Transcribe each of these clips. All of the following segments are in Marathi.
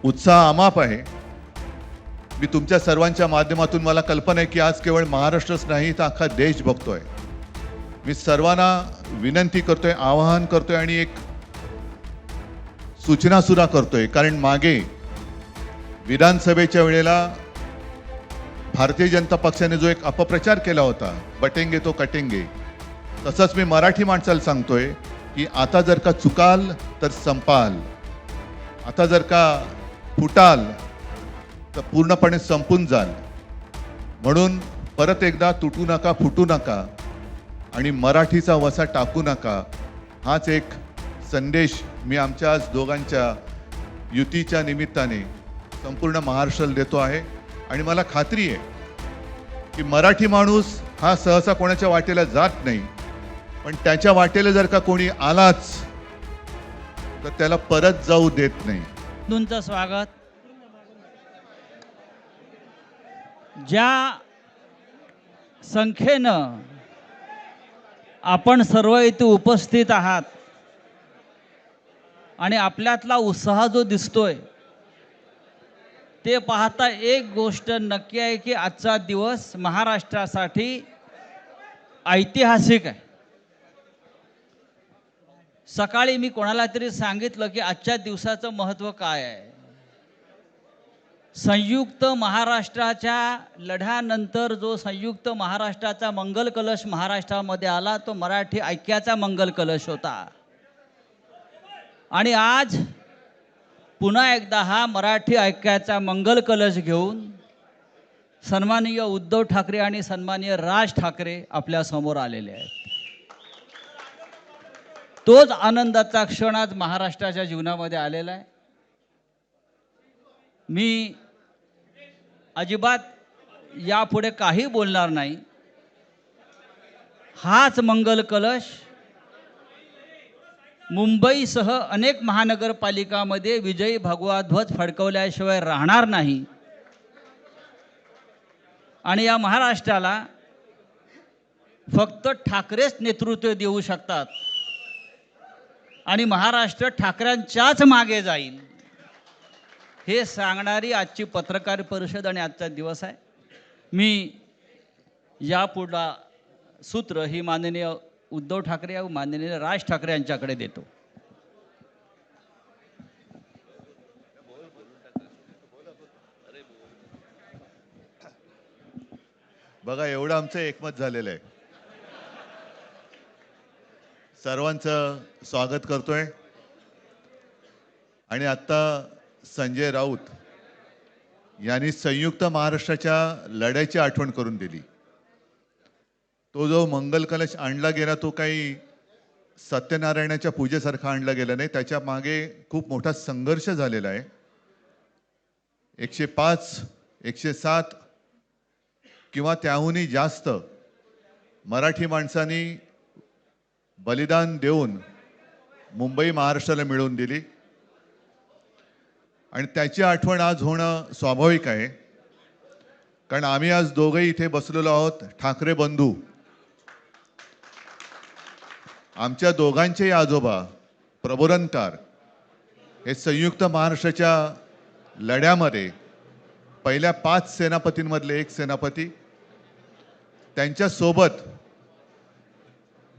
उत्साह अमाप आहे। मी तुमच्या सर्वांच्या माध्यमातून मला कल्पना आहे की आज केवळ महाराष्ट्रच नाही तर अख्खा देश बघतोय। मी सर्वांना विनंती करतोय, आवाहन करतोय आणि एक सूचना सुद्धा करतोय, कारण मागे विधानसभेच्या वेळेला भारतीय जनता पक्षाने जो एक अपप्रचार केला होता, बटेंगे तो कटेंगे, तसंच मी मराठी माणसाला सांगतोय की आता जर का चुकाल तर संपाल, आता जर का फुटाल तर पूर्णपणे संपून जाल। म्हणून परत एकदा तुटू नका, फुटू नका आणि मराठीचा वसा टाकू नका, हाच एक संदेश मी आमच्या आज दोघांच्या युतीच्या निमित्ताने संपूर्ण महाराष्ट्राला देतो आहे। आणि मला खात्री आहे की मराठी माणूस हा सहसा कोणाच्या वाटेला जात नाही, पण त्याच्या वाटेला जर का कोणी आलाच तर त्याला परत जाऊ देत नाही। तुमचं स्वागत। ज्या संख्येनं आपण सर्व इथे उपस्थित आहात आणि आपल्यातला उत्साह जो दिसतोय ते पाहता एक गोष्ट नक्की आहे की आजचा दिवस महाराष्ट्रासाठी ऐतिहासिक आहे। सकाळी मी कोणाला तरी सांगितलं की आजच्या दिवसाचं महत्त्व काय आहे। संयुक्त महाराष्ट्राच्या लढ्यानंतर जो संयुक्त महाराष्ट्राचा मंगल कलश महाराष्ट्रामध्ये आला तो मराठी ऐक्याचा मंगल कलश होता। आणि आज पुन्हा एकदा हा मराठी ऐक्याचा मंगल कलश घेऊन सन्माननीय उद्धव ठाकरे आणि सन्माननीय राज ठाकरे आपल्या समोर आलेले आहेत। तोच आनंदाचा क्षण आज महाराष्ट्राच्या जीवनामध्ये आलेला आहे। मी अजिबात यापुढे काही बोलणार नाही। हाच मंगल कलश मुंबईसह अनेक महानगरपालिकामध्ये विजयी भगवा ध्वज फडकवल्याशिवाय राहणार नाही। आणि या महाराष्ट्राला फक्त ठाकरेच नेतृत्व देऊ शकतात आणि महाराष्ट्र ठाकरेंच्याच मागे जाईल हे सांगणारी आजची पत्रकार परिषद आणि आजचा दिवस आहे। मी यापुढला सूत्र ही माननीय उद्धव ठाकरे व माननीय राज ठाकरे यांच्याकडे देतो। बघा, एवढं आमचं एकमत झालेलं आहे। सर्वांचं स्वागत करतोय। आणि आता संजय राऊत यांनी संयुक्त महाराष्ट्राच्या लढ्याची आठवण करून दिली। तो जो मंगल कलश आणला गेला तो काही सत्यनारायणाच्या पूजेसारखा आणला गेला नाही, त्याच्या मागे खूप मोठा संघर्ष झालेला आहे। 105, 107 किंवा त्याहूनही जास्त मराठी माणसांनी बलिदान देऊन मुंबई महाराष्ट्राला मिळवून दिली आणि त्याची आठवण आज होणं स्वाभाविक आहे, कारण आम्ही आज दोघेही इथे बसलेलो आहोत ठाकरे बंधू। आमच्या दोघांचेही आजोबा प्रबोधनकार हे संयुक्त महाराष्ट्राच्या लढ्यामध्ये पहिल्या 5 सेनापतींमधले एक सेनापती, त्यांच्यासोबत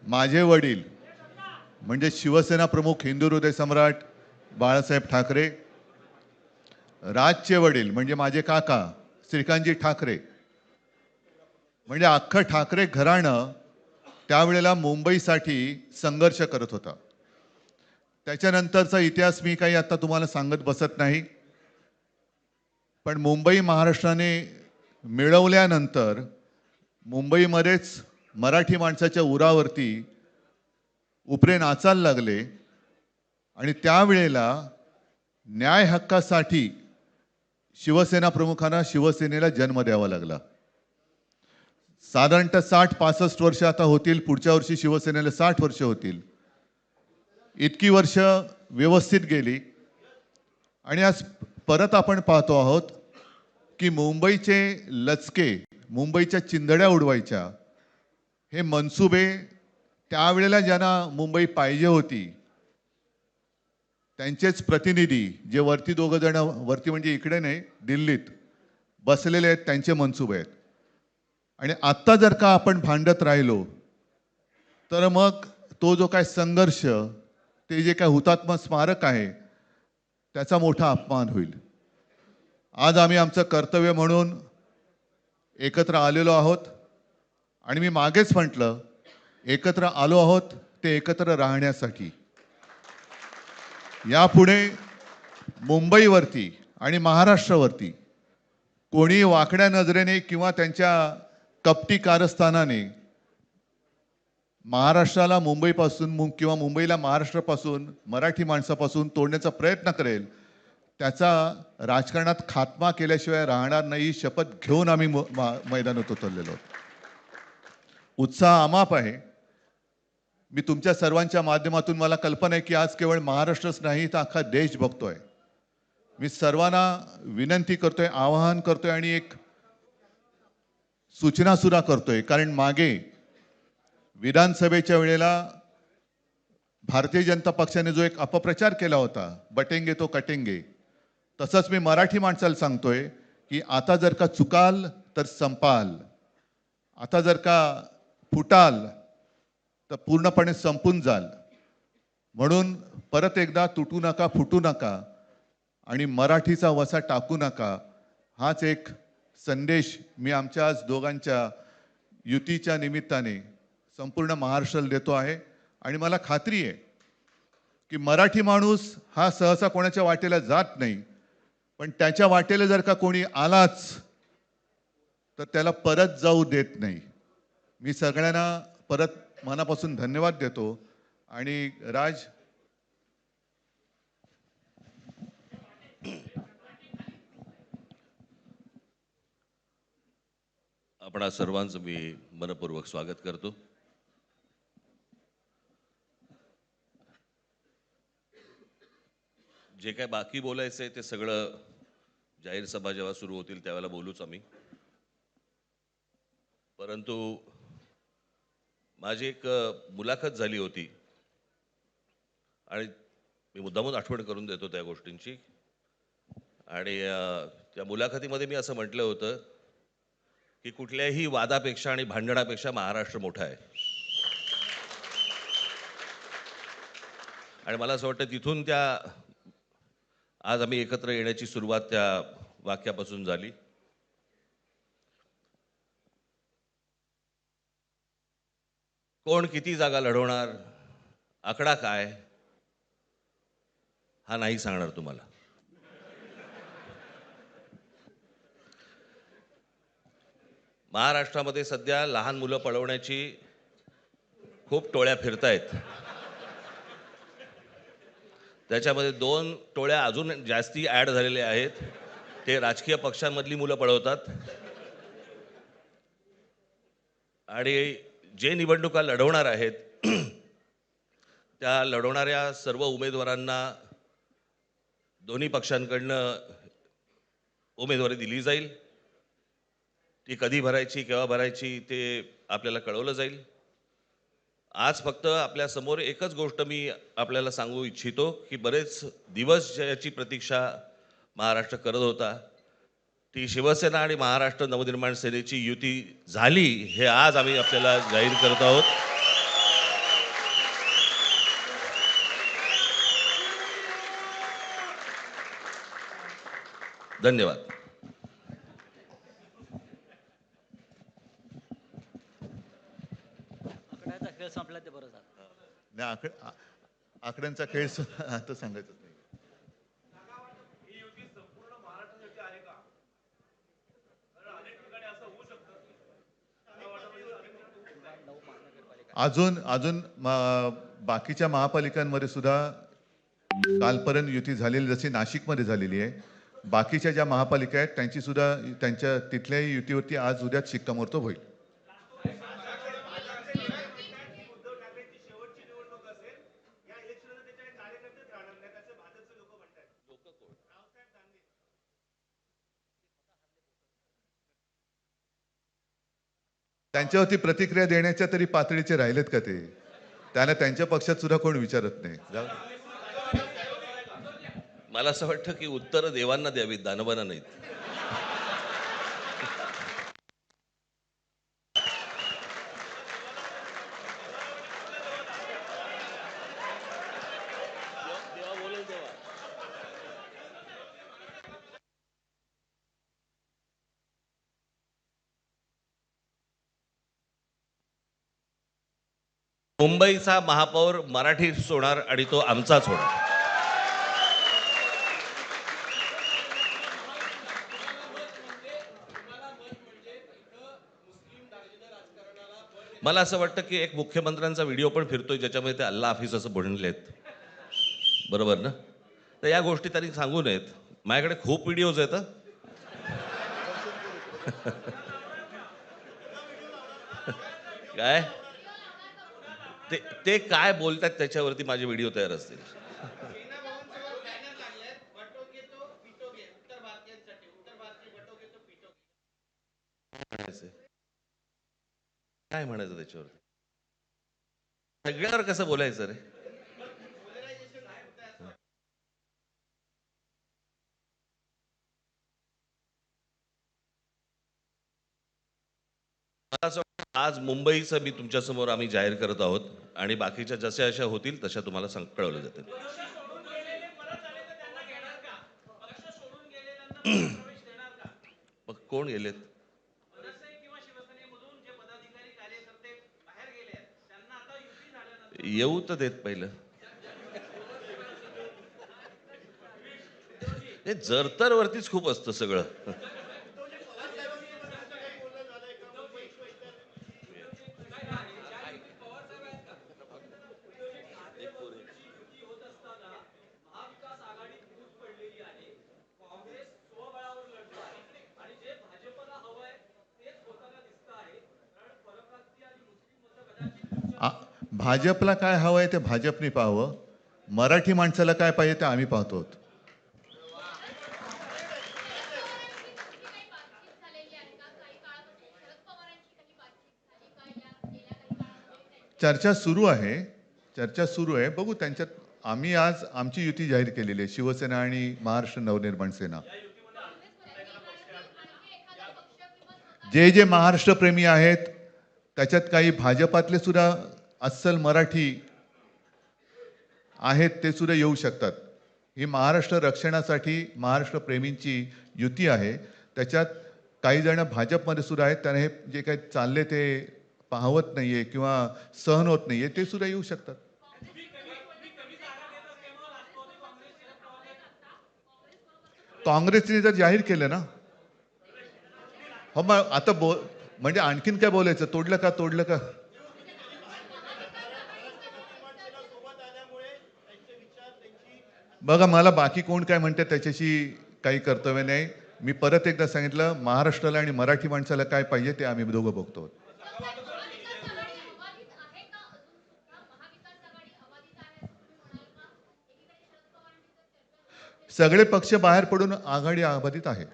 माझे वडील म्हणजे शिवसेना प्रमुख हिंदू हृदय सम्राट बाळासाहेब ठाकरे, राजचे वडील म्हणजे माझे काका श्रीकांतजी ठाकरे, म्हणजे अख्खं ठाकरे घराणं त्यावेळेला मुंबईसाठी संघर्ष करत होता। त्याच्यानंतरचा इतिहास मी काही आता तुम्हाला सांगत बसत नाही, पण मुंबई महाराष्ट्राने मिळवल्यानंतर मुंबईमध्येच मराठी माणसाच्या उरावरती उपरे नाचायला लागले आणि त्यावेळेला न्याय हक्कासाठी शिवसेना प्रमुखांना शिवसेनेला जन्म द्यावा लागला। साधारणतः 60-65 वर्ष आता होतील, पुढच्या वर्षी शिवसेनेला 60 वर्ष होतील। इतकी वर्ष व्यवस्थित गेली आणि आज परत आपण पाहतो आहोत की मुंबईचे लचके, मुंबईच्या चिंधड्या उडवायच्या हे मनसुबे त्यावेळेला ज्यांना मुंबई पाहिजे होती त्यांचेच प्रतिनिधी जे वरती दोघं जण, वरती म्हणजे इकडे नाही, दिल्लीत बसलेले आहेत, त्यांचे मनसुबे आहेत. आणि आत्ता जर का आपण भांडत राहिलो तर मग तो जो काय संघर्ष, ते जे काय हुतात्मा स्मारक आहे, त्याचा मोठा अपमान होईल. आज आम्ही आमचं कर्तव्य म्हणून एकत्र आलेलो आहोत आणि मी मागेच म्हटलं, एकत्र आलो आहोत ते एकत्र राहण्यासाठी. यापुढे मुंबईवरती आणि महाराष्ट्रावरती कोणी वाकड्या नजरेने किंवा त्यांच्या कपटी कारस्थानाने महाराष्ट्राला मुंबईपासून किंवा मुंबईला महाराष्ट्रापासून, मराठी माणसापासून तोडण्याचा प्रयत्न करेल, त्याचा राजकारणात खात्मा केल्याशिवाय राहणार नाही, ही शपथ घेऊन आम्ही मैदानात उतरलेलो आहोत. उत्साह अमाप आहे. मी तुमच्या सर्वांच्या माध्यमातून, मला कल्पना आहे की आज केवळ महाराष्ट्रच नाही तर अख्खा देश बघतोय. मी सर्वांना विनंती करतोय, आवाहन करतोय आणि एक सूचना सुद्धा करतोय. कारण मागे विधानसभेच्या वेळेला भारतीय जनता पक्षाने जो एक अपप्रचार केला होता, बटेंगे तो कटेंगे, तसंच मी मराठी माणसाला सांगतोय की आता जर का चुकाल तर संपाल, आता जर का फुटाल तर पूर्णपणे संपून जाल. म्हणून परत एकदा तुटू नका, फुटू नका आणि मराठीचा वसा टाकू नका, हाच एक संदेश मी आमच्या आज दोघांच्या युतीच्या निमित्ताने संपूर्ण महाराष्ट्राला देतो आहे. आणि मला खात्री आहे की मराठी माणूस हा सहसा कोणाच्या वाटेला जात नाही, पण त्याच्या वाटेला जर का कोणी आलाच तर त्याला परत जाऊ देत नाही. मी सगळ्यांना परत मनापासून धन्यवाद देतो. आणि राज, आपणा सर्वांचं मी मनपूर्वक स्वागत करतो. जे काय बाकी बोलायचं आहे ते सगळं जाहीर सभा जेव्हा सुरू होतील त्यावेळेला बोलूच आम्ही. परंतु माझी एक मुलाखत झाली होती आणि मी मुद्दामून आठवण करून देतो त्या गोष्टींची. आणि त्या मुलाखतीमध्ये मी असं म्हटलं होतं की कुठल्याही वादापेक्षा आणि भांडणापेक्षा महाराष्ट्र मोठा आहे. आणि मला असं वाटतं तिथून त्या आज आम्ही एकत्र येण्याची सुरुवात त्या वाक्यापासून झाली. कोण किती जागा लढवणार, आकडा काय, हा नाही सांगणार तुम्हाला. महाराष्ट्रामध्ये सध्या लहान मुलं पळवण्याची खूप टोळ्या फिरतायत. त्याच्यामध्ये 2 टोळ्या अजून जास्ती ॲड झालेल्या आहेत. ते राजकीय पक्षांमधली मुलं पळवतात. आणि जे निवडणुका लढवणार आहेत त्या लढवणाऱ्या सर्व उमेदवारांना दोन्ही पक्षांकडनं उमेदवारी दिली जाईल. ती कधी भरायची, केव्हा भरायची ते आपल्याला कळवलं जाईल. आज फक्त आपल्यासमोर एकच गोष्ट मी आपल्याला सांगू इच्छितो की बरेच दिवस ज्याची प्रतीक्षा महाराष्ट्र करत होता, ती शिवसेना आणि महाराष्ट्र नवनिर्माण सेनेची युती झाली, हे आज आम्ही आपल्याला जाहीर करत आहोत. धन्यवाद. आकड्याचा खेळ संपला ते बरं झालं. नाही, आकड्यांचा खेळ आता सांगायचं नाही. अजून अजून बाकीच्या महापालिकांमध्ये सुद्धा कालपर्यंत युती झालेली, जशी नाशिकमध्ये झालेली आहे, बाकीच्या ज्या महापालिका आहेत त्यांची सुद्धा, त्यांच्या तिथल्याही युतीवरती आज उद्याच शिक्कामोर्तब होईल. त्यांच्यावरती प्रतिक्रिया देण्याच्या तरी पातळीचे राहिलेत का ते? त्याला त्यांच्या पक्षात सुद्धा कोण विचारत नाही. मला असं वाटतं की उत्तरं देवांना द्यावीत, दानवांना नाहीत. मुंबईचा महापौर मराठीच होणार आणि तो आमचाच होणार. मला असं वाटतं की एक मुख्यमंत्र्यांचा व्हिडिओ पण फिरतोय ज्याच्यामध्ये ते अल्ला हाफिज असं म्हणलेत, बरोबर ना? तर या गोष्टी त्यांनी सांगू नयेत. माझ्याकडे खूप व्हिडिओज आहेत हं. काय ते ते काय बोलतात त्याच्यावरती माझे व्हिडिओ तयार असतील. काय म्हणायचं त्याच्यावरती? सगळ्यावर कसं बोलायचं रे? मला असं वाटतं आज मुंबईचं मी तुमच्यासमोर आम्ही जाहीर करत आहोत आणि बाकीच्या जशा अशा होतील तशा तुम्हाला कळवलं जातील. मग कोण गेलेत? येऊ तर देत पहिलं. हे जरतर वरतीच खूप असतं सगळं. आ- भाजपला काय हवंय ते भाजपने पाहावं. मराठी माणसाला काय पाहिजे ते आम्ही पाहतो. चर्चा सुरू आहे. चर्चा सुरू आहे. बघू त्यांच्यात. आम्ही आज आमची युती जाहीर केलेली आहे, शिवसेना आणि महाराष्ट्र नवनिर्माण सेना. जे जे महाराष्ट्र प्रेमी आहेत त्याच्यात काही भाजपातले सुद्धा अस्सल मराठी आहेत, ते सुद्धा येऊ शकतात. ही महाराष्ट्र रक्षणासाठी महाराष्ट्र प्रेमींची युती आहे. त्याच्यात काही जण भाजपमध्ये सुद्धा आहेत, त्यांना हे जे काही चालले ते पाहवत नाहीये किंवा सहन होत नाहीये, ते सुद्धा येऊ शकतात. काँग्रेसने जर जाहीर केलं ना, हो मग आता म्हणजे आणखीन काय बोलायचं? तोडलं का तोडलं का? बघा, मला बाकी कोण काय म्हणते त्याच्याशी काही कर्तव्य नाही. मी परत एकदा सांगितलं, महाराष्ट्राला आणि मराठी माणसाला काय पाहिजे ते आम्ही दोघं बघतो. सगळे पक्ष बाहेर पडून आघाडी अबाधित आहे.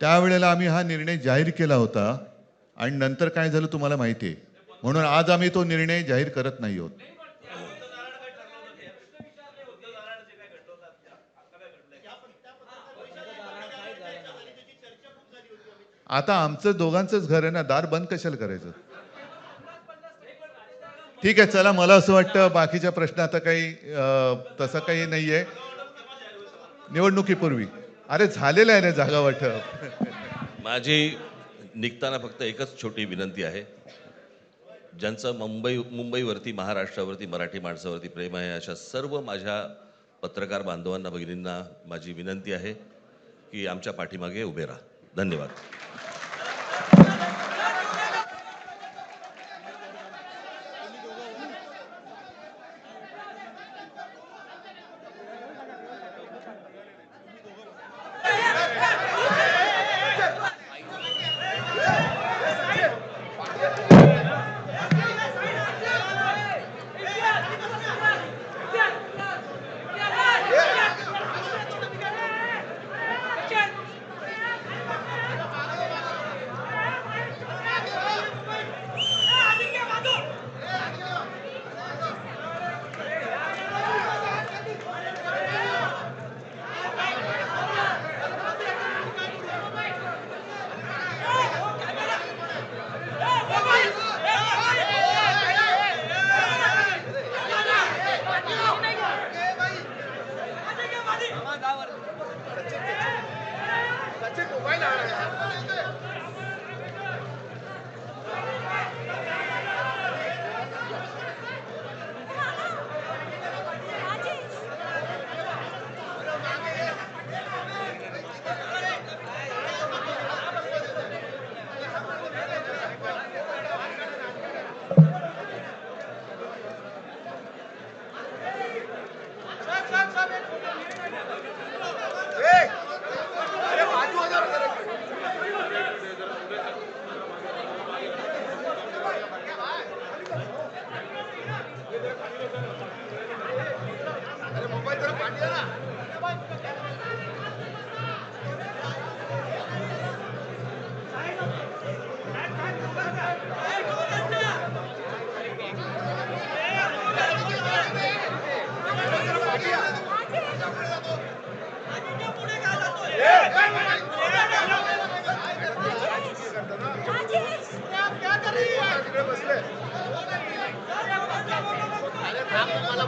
त्यावेळेला आम्ही हा निर्णय जाहीर केला होता आणि नंतर काय झालं तुम्हाला माहिती आहे. म्हणून आज आम्ही तो निर्णय जाहीर करत नाही आहोत. आता आमचं दोघांचंच घर आहे ना, दार बंद कशाला करायचं? ठीक आहे, चला. मला असं वाटतं बाकीच्या प्रश्न आता काही तसं काही नाहीये. निवडणुकीपूर्वी अरे झालेलं आहे ना जागा वाटप. माझी निघताना फक्त एकच छोटी विनंती आहे. ज्यांचं मुंबईवरती, महाराष्ट्रावरती, मराठी माणसावरती प्रेम आहे, अशा सर्व माझ्या पत्रकार बांधवांना, भगिनींना माझी विनंती आहे की आमच्या पाठीमागे उभे राहा. धन्यवाद. मला